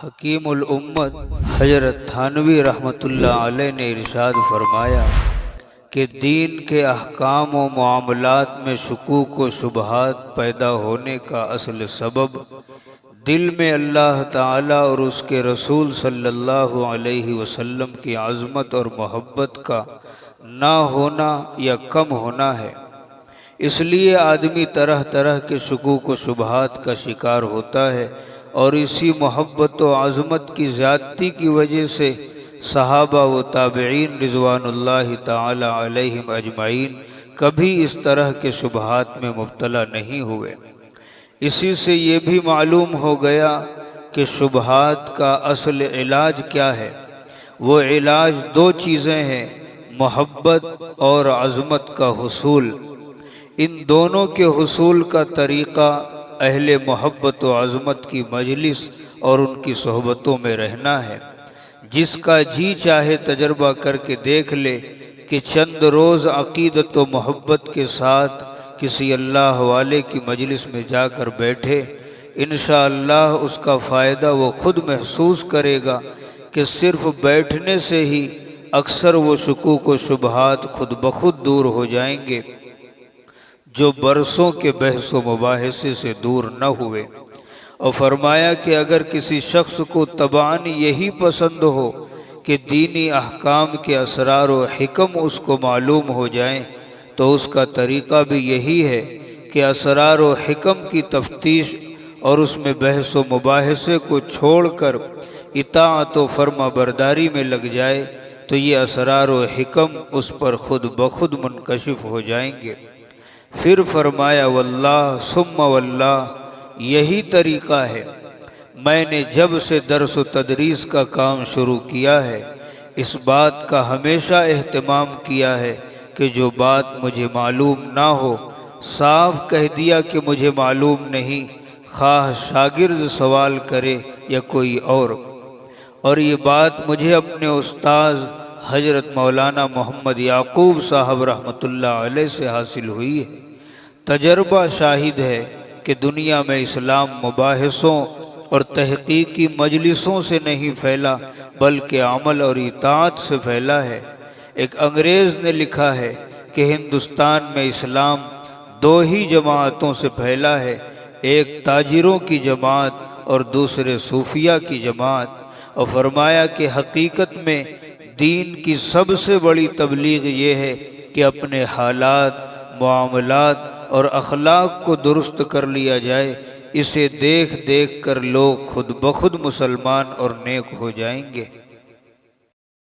حکیم الامت حضرت تھانوی رحمۃ اللہ علیہ نے ارشاد فرمایا کہ دین کے احکام و معاملات میں شکوک و شبہات پیدا ہونے کا اصل سبب دل میں اللہ تعالیٰ اور اس کے رسول صلی اللہ علیہ وسلم کی عظمت اور محبت کا نہ ہونا یا کم ہونا ہے۔ اس لیے آدمی طرح طرح کے شکوک و شبہات کا شکار ہوتا ہے، اور اسی محبت و عظمت کی زیادتی کی وجہ سے صحابہ و تابعین رضوان اللہ تعالی علیہم اجمعین کبھی اس طرح کے شبہات میں مبتلا نہیں ہوئے۔ اسی سے یہ بھی معلوم ہو گیا کہ شبہات کا اصل علاج کیا ہے۔ وہ علاج دو چیزیں ہیں، محبت اور عظمت کا حصول۔ ان دونوں کے حصول کا طریقہ اہل محبت و عظمت کی مجلس اور ان کی صحبتوں میں رہنا ہے۔ جس کا جی چاہے تجربہ کر کے دیکھ لے کہ چند روز عقیدت و محبت کے ساتھ کسی اللہ والے کی مجلس میں جا کر بیٹھے، انشاءاللہ اس کا فائدہ وہ خود محسوس کرے گا کہ صرف بیٹھنے سے ہی اکثر وہ شکوک و شبہات خود بخود دور ہو جائیں گے جو برسوں کے بحث و مباحثے سے دور نہ ہوئے۔ اور فرمایا کہ اگر کسی شخص کو طبعاً یہی پسند ہو کہ دینی احکام کے اسرار و حکم اس کو معلوم ہو جائیں، تو اس کا طریقہ بھی یہی ہے کہ اسرار و حکم کی تفتیش اور اس میں بحث و مباحثے کو چھوڑ کر اطاعت و فرما برداری میں لگ جائے، تو یہ اسرار و حکم اس پر خود بخود منکشف ہو جائیں گے۔ پھر فرمایا واللہ ثم واللہ، یہی طریقہ ہے۔ میں نے جب سے درس و تدریس کا کام شروع کیا ہے، اس بات کا ہمیشہ اہتمام کیا ہے کہ جو بات مجھے معلوم نہ ہو صاف کہہ دیا کہ مجھے معلوم نہیں، خواہ شاگرد سوال کرے یا کوئی اور یہ بات مجھے اپنے استاذ حضرت مولانا محمد یعقوب صاحب رحمۃ اللہ علیہ سے حاصل ہوئی ہے۔ تجربہ شاہد ہے کہ دنیا میں اسلام مباحثوں اور تحقیقی مجلسوں سے نہیں پھیلا بلکہ عمل اور اطاعت سے پھیلا ہے۔ ایک انگریز نے لکھا ہے کہ ہندوستان میں اسلام دو ہی جماعتوں سے پھیلا ہے، ایک تاجروں کی جماعت اور دوسرے صوفیہ کی جماعت، اور فرمایا کہ حقیقت میں دین کی سب سے بڑی تبلیغ یہ ہے کہ اپنے حالات، معاملات اور اخلاق کو درست کر لیا جائے۔ اسے دیکھ دیکھ کر لوگ خود بخود مسلمان اور نیک ہو جائیں گے۔